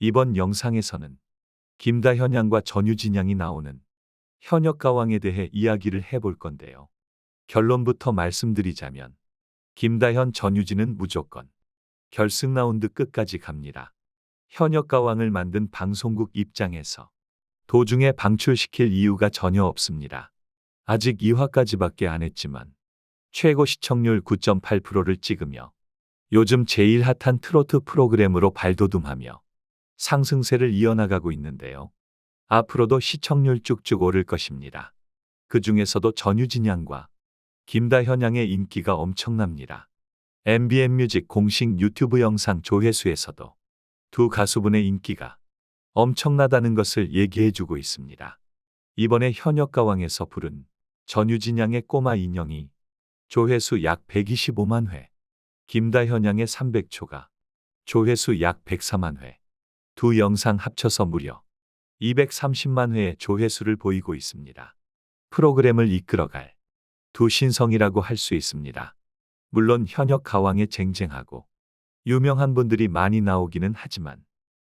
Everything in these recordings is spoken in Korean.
이번 영상에서는 김다현 양과 전유진 양이 나오는 현역가왕에 대해 이야기를 해볼 건데요. 결론부터 말씀드리자면 김다현, 전유진은 무조건 결승 라운드 끝까지 갑니다. 현역가왕을 만든 방송국 입장에서 도중에 방출시킬 이유가 전혀 없습니다. 아직 2화까지밖에 안 했지만 최고 시청률 9.8%를 찍으며 요즘 제일 핫한 트로트 프로그램으로 발돋움하며 상승세를 이어나가고 있는데요. 앞으로도 시청률 쭉쭉 오를 것입니다. 그 중에서도 전유진 양과 김다현 양의 인기가 엄청납니다. MBN 뮤직 공식 유튜브 영상 조회수에서도 두 가수분의 인기가 엄청나다는 것을 얘기해주고 있습니다. 이번에 현역가왕에서 부른 전유진 양의 꼬마 인형이 조회수 약 125만 회, 김다현 양의 300초가 조회수 약 104만 회, 두 영상 합쳐서 무려 230만 회의 조회수를 보이고 있습니다. 프로그램을 이끌어갈 두 신성이라고 할 수 있습니다. 물론 현역 가왕에 쟁쟁하고 유명한 분들이 많이 나오기는 하지만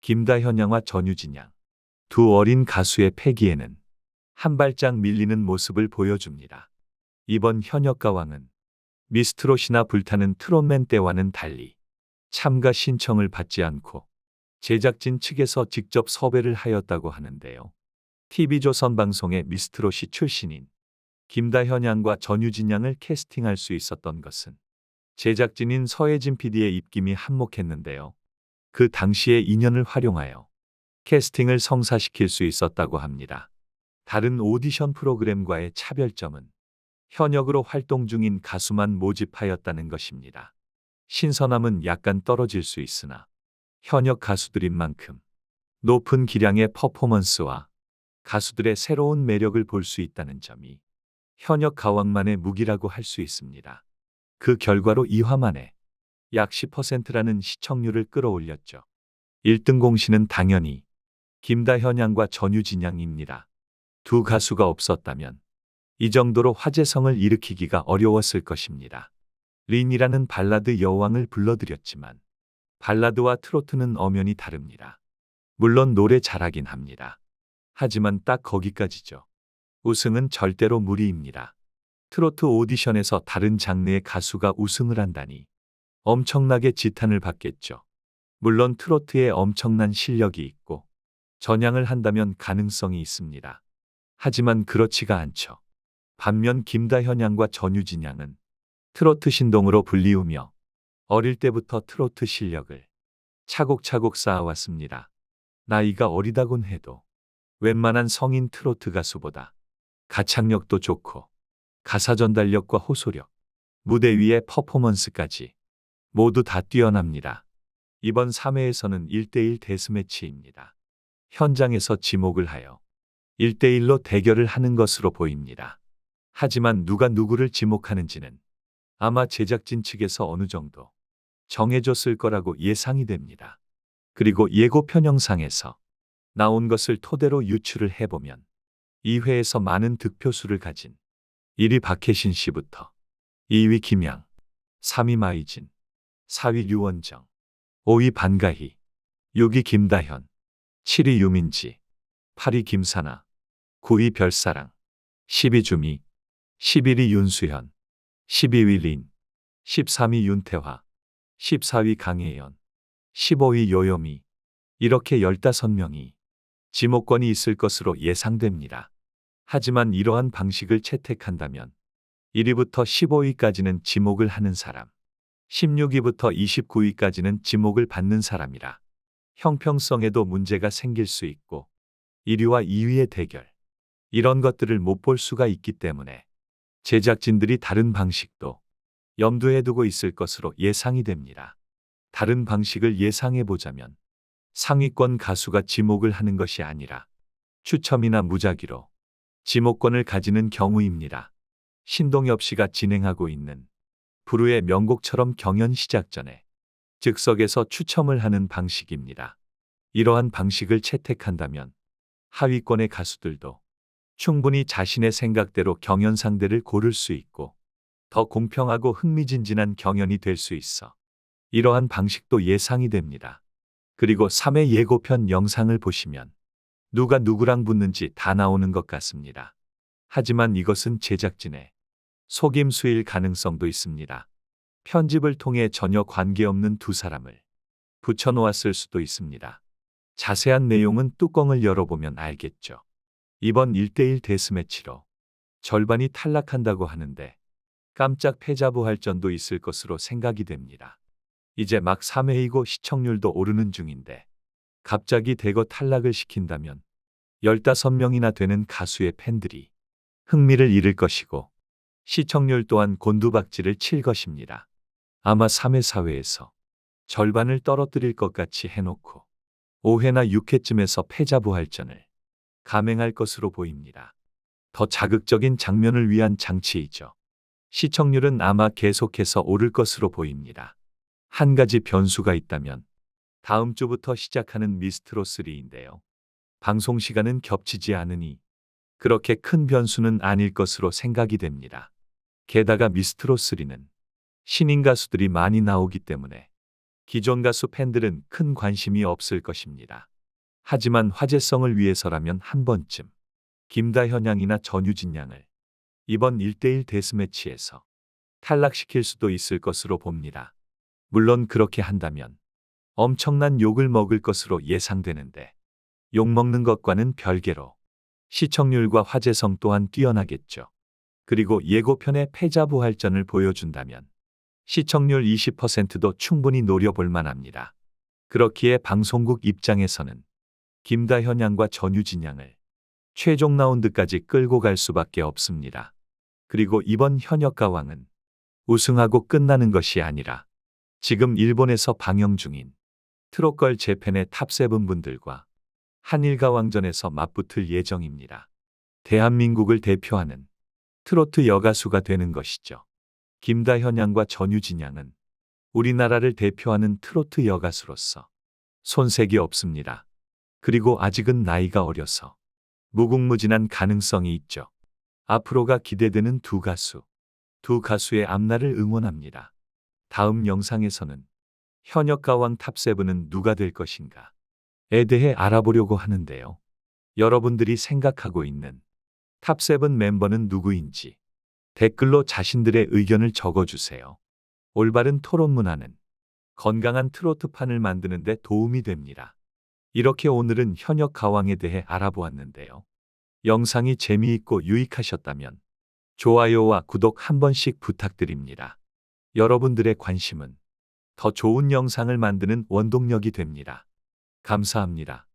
김다현 양과 전유진 양, 두 어린 가수의 패기에는 한 발짝 밀리는 모습을 보여줍니다. 이번 현역 가왕은 미스트롯이나 불타는 트롯맨 때와는 달리 참가 신청을 받지 않고 제작진 측에서 직접 섭외를 하였다고 하는데요. TV조선 방송의 미스트롯이 출신인 김다현 양과 전유진 양을 캐스팅할 수 있었던 것은 제작진인 서혜진 PD의 입김이 한몫했는데요. 그 당시의 인연을 활용하여 캐스팅을 성사시킬 수 있었다고 합니다. 다른 오디션 프로그램과의 차별점은 현역으로 활동 중인 가수만 모집하였다는 것입니다. 신선함은 약간 떨어질 수 있으나 현역 가수들인 만큼 높은 기량의 퍼포먼스와 가수들의 새로운 매력을 볼 수 있다는 점이 현역 가왕만의 무기라고 할 수 있습니다. 그 결과로 2화 만에 약 10%라는 시청률을 끌어올렸죠. 1등 공신은 당연히 김다현 양과 전유진 양입니다. 두 가수가 없었다면 이 정도로 화제성을 일으키기가 어려웠을 것입니다. 린이라는 발라드 여왕을 불러드렸지만 발라드와 트로트는 엄연히 다릅니다. 물론 노래 잘하긴 합니다. 하지만 딱 거기까지죠. 우승은 절대로 무리입니다. 트로트 오디션에서 다른 장르의 가수가 우승을 한다니 엄청나게 지탄을 받겠죠. 물론 트로트에 엄청난 실력이 있고 전향을 한다면 가능성이 있습니다. 하지만 그렇지가 않죠. 반면 김다현 양과 전유진 양은 트로트 신동으로 불리우며 어릴 때부터 트로트 실력을 차곡차곡 쌓아왔습니다. 나이가 어리다곤 해도 웬만한 성인 트로트 가수보다 가창력도 좋고 가사 전달력과 호소력, 무대 위의 퍼포먼스까지 모두 다 뛰어납니다. 이번 3회에서는 1대1 데스매치입니다. 현장에서 지목을 하여 1대1로 대결을 하는 것으로 보입니다. 하지만 누가 누구를 지목하는지는 아마 제작진 측에서 어느 정도 정해졌을 거라고 예상이 됩니다. 그리고 예고편 영상에서 나온 것을 토대로 유추를 해보면 2회에서 많은 득표수를 가진 1위 박혜신 씨부터 2위 김양, 3위 마이진, 4위 류원정, 5위 반가희, 6위 김다현, 7위 유민지, 8위 김사나, 9위 별사랑, 10위 주미, 11위 윤수현, 12위 린, 13위 윤태화, 14위 강혜연, 15위 요요미, 이렇게 15명이 지목권이 있을 것으로 예상됩니다. 하지만 이러한 방식을 채택한다면 1위부터 15위까지는 지목을 하는 사람, 16위부터 29위까지는 지목을 받는 사람이라 형평성에도 문제가 생길 수 있고 1위와 2위의 대결, 이런 것들을 못 볼 수가 있기 때문에 제작진들이 다른 방식도 염두에 두고 있을 것으로 예상이 됩니다. 다른 방식을 예상해 보자면 상위권 가수가 지목을 하는 것이 아니라 추첨이나 무작위로 지목권을 가지는 경우입니다. 신동엽 씨가 진행하고 있는 부르의 명곡처럼 경연 시작 전에 즉석에서 추첨을 하는 방식입니다. 이러한 방식을 채택한다면 하위권의 가수들도 충분히 자신의 생각대로 경연 상대를 고를 수 있고 더 공평하고 흥미진진한 경연이 될 수 있어 이러한 방식도 예상이 됩니다. 그리고 3회 예고편 영상을 보시면 누가 누구랑 붙는지 다 나오는 것 같습니다. 하지만 이것은 제작진의 속임수일 가능성도 있습니다. 편집을 통해 전혀 관계없는 두 사람을 붙여놓았을 수도 있습니다. 자세한 내용은 뚜껑을 열어보면 알겠죠. 이번 1대1 데스매치로 절반이 탈락한다고 하는데 깜짝 패자부활전도 있을 것으로 생각이 됩니다. 이제 막 3회이고 시청률도 오르는 중인데 갑자기 대거 탈락을 시킨다면 15명이나 되는 가수의 팬들이 흥미를 잃을 것이고 시청률 또한 곤두박질을 칠 것입니다. 아마 3회 4회에서 절반을 떨어뜨릴 것 같이 해놓고 5회나 6회쯤에서 패자부활전을 감행할 것으로 보입니다. 더 자극적인 장면을 위한 장치이죠. 시청률은 아마 계속해서 오를 것으로 보입니다. 한 가지 변수가 있다면 다음 주부터 시작하는 미스트롯3인데요. 방송 시간은 겹치지 않으니 그렇게 큰 변수는 아닐 것으로 생각이 됩니다. 게다가 미스트롯3는 신인 가수들이 많이 나오기 때문에 기존 가수 팬들은 큰 관심이 없을 것입니다. 하지만 화제성을 위해서라면 한 번쯤 김다현 양이나 전유진 양을 이번 1대1 데스매치에서 탈락시킬 수도 있을 것으로 봅니다. 물론 그렇게 한다면 엄청난 욕을 먹을 것으로 예상되는데 욕먹는 것과는 별개로 시청률과 화제성 또한 뛰어나겠죠. 그리고 예고편의 패자부활전을 보여준다면 시청률 20%도 충분히 노려볼 만합니다. 그렇기에 방송국 입장에서는 김다현 양과 전유진 양을 최종 라운드까지 끌고 갈 수밖에 없습니다. 그리고 이번 현역가왕은 우승하고 끝나는 것이 아니라 지금 일본에서 방영 중인 트롯걸 재팬의 탑7 분들과 한일가왕전에서 맞붙을 예정입니다. 대한민국을 대표하는 트로트 여가수가 되는 것이죠. 김다현 양과 전유진 양은 우리나라를 대표하는 트로트 여가수로서 손색이 없습니다. 그리고 아직은 나이가 어려서 무궁무진한 가능성이 있죠. 앞으로가 기대되는 두 가수의 앞날을 응원합니다. 다음 영상에서는 현역가왕 탑7은 누가 될 것인가에 대해 알아보려고 하는데요. 여러분들이 생각하고 있는 탑7 멤버는 누구인지 댓글로 자신들의 의견을 적어주세요. 올바른 토론 문화는 건강한 트로트판을 만드는 데 도움이 됩니다. 이렇게 오늘은 현역 가왕에 대해 알아보았는데요. 영상이 재미있고 유익하셨다면 좋아요와 구독 한 번씩 부탁드립니다. 여러분들의 관심은 더 좋은 영상을 만드는 원동력이 됩니다. 감사합니다.